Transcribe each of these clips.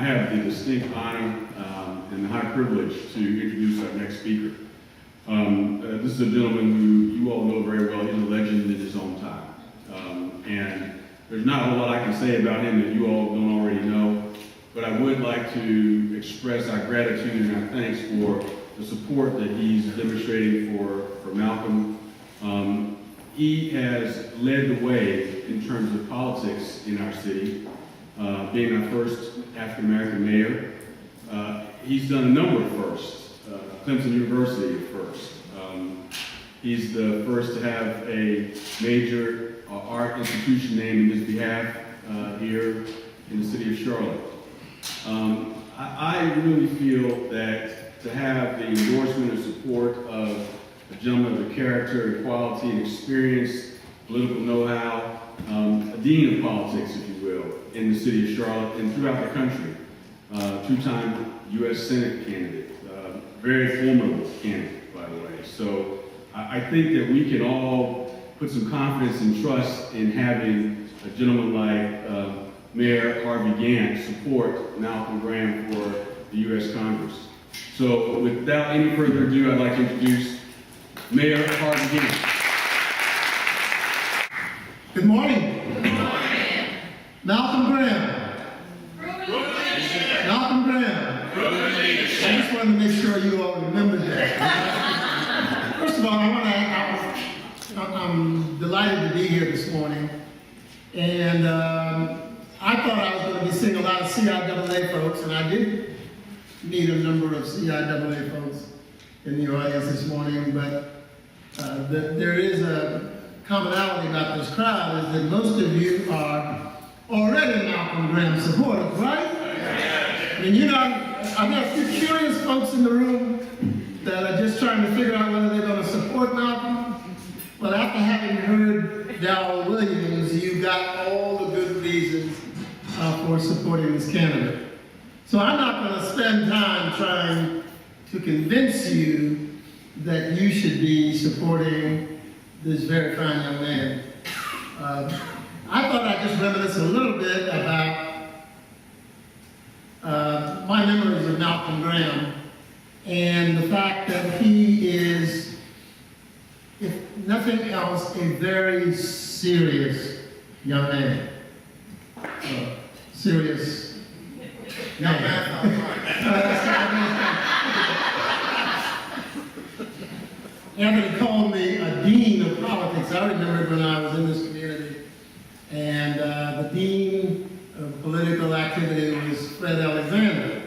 I have the distinct honor and the high privilege to introduce our next speaker. This is a gentleman who you all know very well. He's a legend in his own time. And there's not a whole lot I can say about him that you all don't already know, but I would like to express our gratitude and our thanks for the support that he's demonstrating for Malcolm. He has led the way in terms of politics in our city, being our first African-American mayor. He's done a number of firsts. Clemson University at first. He's the first to have a major art institution named in his behalf here in the city of Charlotte. I really feel that to have the endorsement and support of a gentleman of the character, quality, and experience, political know-how, a dean of politics, if you will, in the city of Charlotte and throughout the country, two-time U.S. Senate candidate, very formidable candidate, by the way. So I think that we can all put some confidence and trust in having a gentleman like Mayor Harvey Gantt support Malcolm Graham for the U.S. Congress. So without any further ado, I'd like to introduce Mayor Harvey Gantt. Good morning. Good morning. Malcolm Graham. Malcolm Graham. I just wanted to make sure you all remembered that. First of all, I'm delighted to be here this morning. And I thought I was going to be seeing a lot of CIAA folks, and I did meet a number of CIAA folks in the audience this morning, but there is a commonality about this crowd, is that most of you are already Malcolm Graham supporters, right? I mean, you know, I've got a few curious folks in the room that are just trying to figure out whether they're going to support Malcolm. Well, after having heard Darrell Williams, you got all the good reasons for supporting this candidate. So I'm not going to spend time trying to convince you that you should be supporting this very fine young man. I thought I'd just reminisce a little bit about my memories of Malcolm Graham and the fact that he is, if nothing else, a very serious young man. Serious young man. Anthony called me a dean of politics. I remember when I was in this community, and the dean of political activity was Fred Alexander.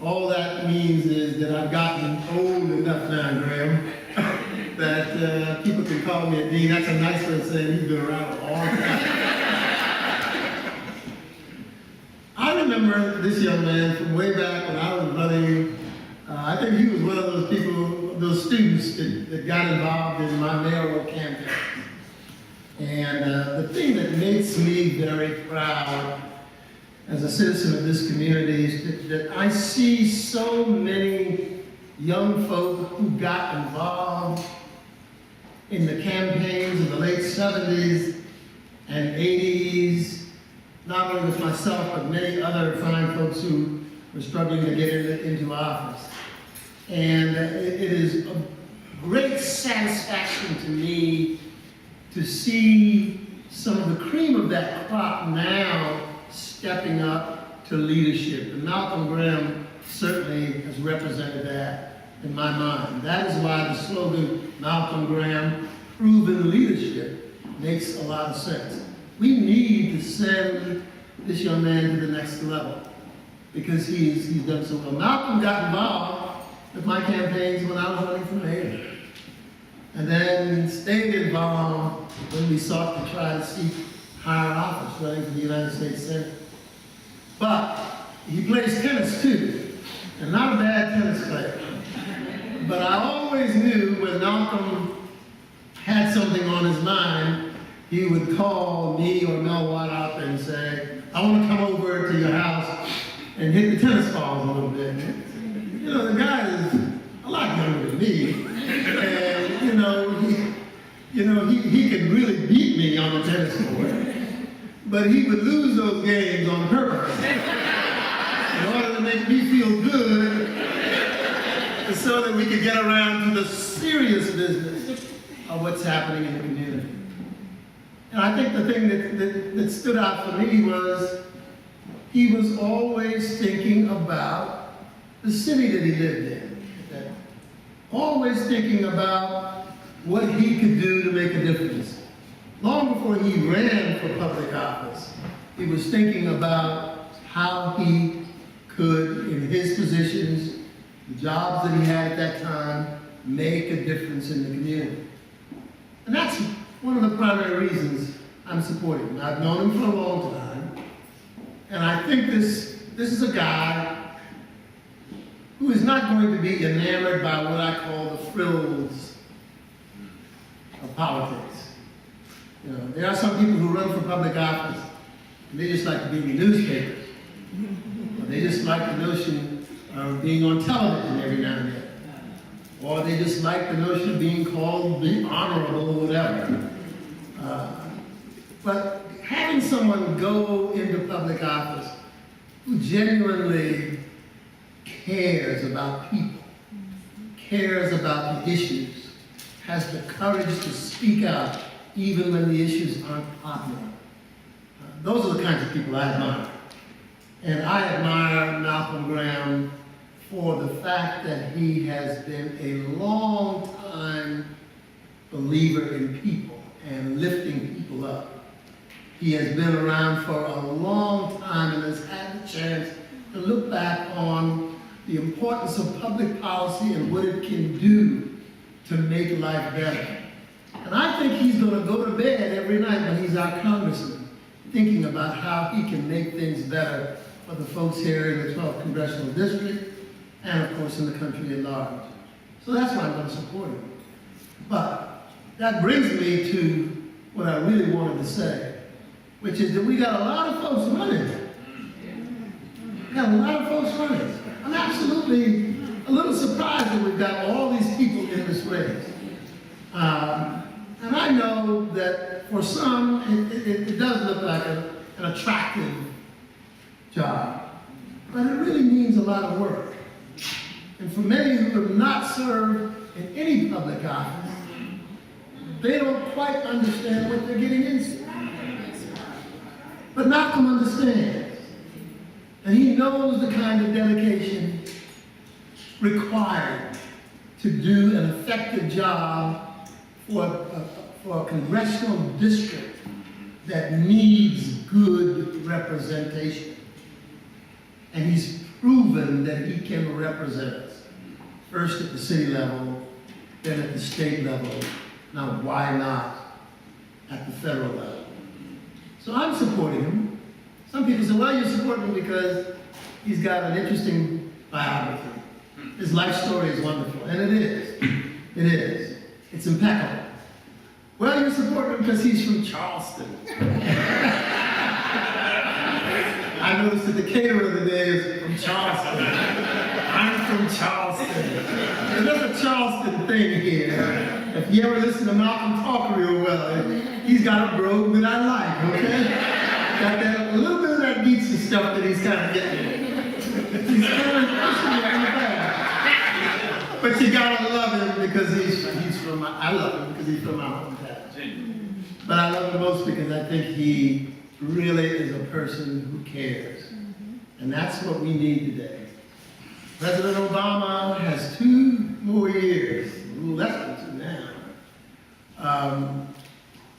All that means is that I've gotten old enough now, Graham, that people can call me a dean. That's a nice way of saying he's been around a long time. I remember this young man from way back when I was running. I think he was one of those people, those students that got involved in my mayoral campaign. And the thing that makes me very proud as a citizen of this community is that I see so many young folk who got involved in the campaigns in the late 70s and 80s, not only with myself, but many other fine folks who were struggling to get into office. And it is a great satisfaction to me to see some of the cream of that crop now stepping up to leadership. And Malcolm Graham certainly has represented that in my mind. That is why the slogan, Malcolm Graham, proven leadership, makes a lot of sense. We need to send this young man to the next level because he's done so well. Malcolm got involved with my campaigns when I was running for mayor, and then stayed involved when we sought to try to seek higher office, running for the United States Senate. But he plays tennis too, and not a bad tennis player. But I always knew when Malcolm had something on his mind, he would call me or Mel Watt up and say, I want to come over to your house and hit the tennis balls a little bit. You know, the guy is a lot younger than me, and he can really beat me on the tennis court. but he would lose those games on purpose in order to make me feel good, so that we could get around to the serious business of what's happening in the community. And I think the thing that stood out for me was he was always thinking about the city that he lived in. Always thinking about what he could do to make a difference. Long before he ran for public office, he was thinking about how he could, in his positions, the jobs that he had at that time, make a difference in the community. And that's one of the primary reasons I'm supporting him. I've known him for a long time, and I think this is a guy who is not going to be enamored by what I call the frills of politics. You know, there are some people who run for public office, and they just like to be in the newspapers. Or they just like the notion of being on television every now and then. Or they just like the notion of being called the honorable or whatever. But having someone go into public office who genuinely cares about people, cares about the issues, has the courage to speak out even when the issues aren't popular. Those are the kinds of people I admire. And I admire Malcolm Graham for the fact that he has been a long time believer in people and lifting people up. He has been around for a long time and has had the chance to look back on the importance of public policy and what it can do to make life better. And I think he's going to go to bed every night when he's our congressman, thinking about how he can make things better for the folks here in the 12th Congressional District and, of course, in the country at large. So that's why I'm going to support him. But that brings me to what I really wanted to say, which is that we got a lot of folks running. We got a lot of folks running. I'm absolutely a little surprised that we've got all these people in this race. And I know that for some, it does look like an attractive job, but it really means a lot of work. And for many who have not served in any public office, they don't quite understand what they're getting into. But Malcolm understands, and he knows the kind of dedication required to do an effective job for a congressional district that needs good representation. And he's proven that he can represent us, first at the city level, then at the state level. Now, why not at the federal level? So I'm supporting him. Some people say, well, you support him because he's got an interesting biography. His life story is wonderful, and it is. It is. It's impeccable. Well, you support him because he's from Charleston. I noticed that the caterer of the day is from Charleston. I'm from Charleston. And there's a Charleston thing here. If you ever listen to Malcolm talk real well, he's got a brogue that I like, okay? Got that, a little bit of that Geetsy stuff that he's kind of getting. He's kind of pushing it in the back. But you gotta love him because he's from I love him because he's from my hometown. But I love him most because I think he really is a person who cares. And that's what we need today. President Obama has 2 more years, a little less than 2 now.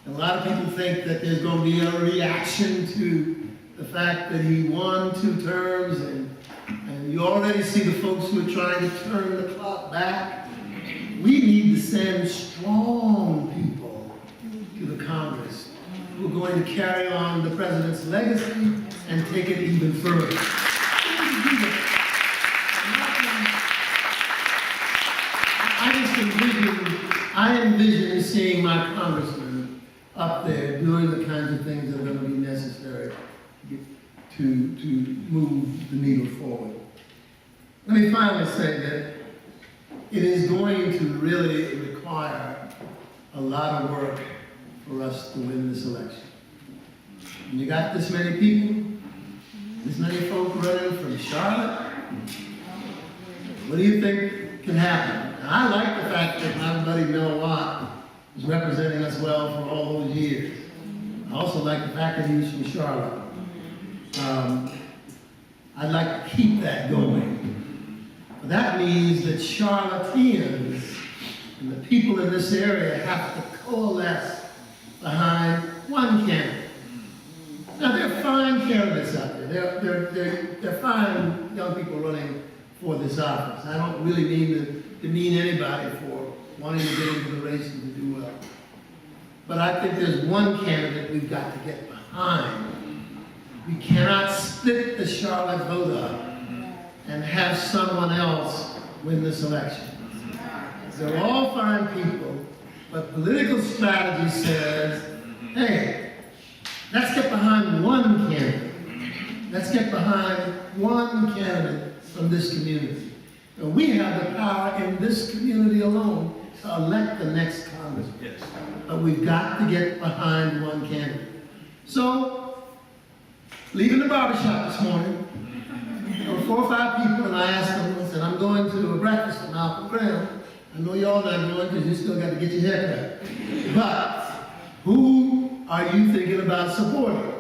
A lot of people think that there's going to be a reaction to the fact that he won 2 terms, and you already see the folks who are trying to turn the clock back. We need to send strong people to the Congress who are going to carry on the president's legacy and take it even further. I envision seeing my congressman up there doing the kinds of things that are going to be necessary to move the needle forward. Let me finally say that it is going to really require a lot of work for us to win this election. when you got this many people, this many folk running from Charlotte, what do you think can happen? And I like the fact that my buddy Mel Watt is representing us well for all those years. I also like the fact that he was from Charlotte. I'd like to keep that going. But that means that Charlotteans and the people in this area have to coalesce behind one candidate. Now, they're fine candidates out there. They're fine young people running for this office. I don't really mean to demean anybody for wanting to get into the race and to do well. But I think there's one candidate we've got to get behind. We cannot split the Charlotte vote up and have someone else win this election. They're all fine people, but political strategy says, hey, let's get behind one candidate. Let's get behind one candidate from this community. And we have the power in this community alone to elect the next congressman. Yes. But we've got to get behind one candidate. So, leaving the barbershop this morning, there were 4 or 5 people, and I asked them, I said, I'm going to a breakfast with Malcolm Graham. I know y'all not going because you still got to get your hair cut. But who are you thinking about supporting?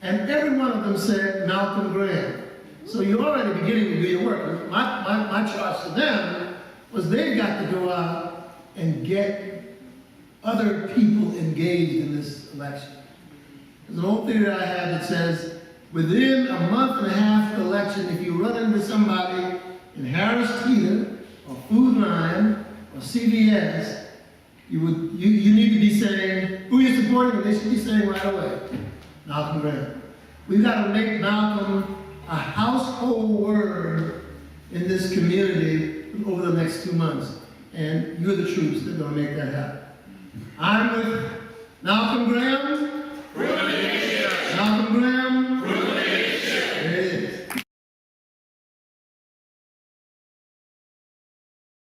And every one of them said Malcolm Graham. So you're already beginning to do your work. My charge to them was they've got to go out and get other people engaged in this election. There's an old theory I had that says, within a month and a half of the election, if you run into somebody in Harris Teeter, or Food Lion, or CVS, you need to be saying, who you're supporting, and they should be saying right away, Malcolm Graham. We've got to make Malcolm a household word in this community over the next 2 months. And you're the troops that are going to make that happen. I'm with Malcolm Graham. Malcolm Graham.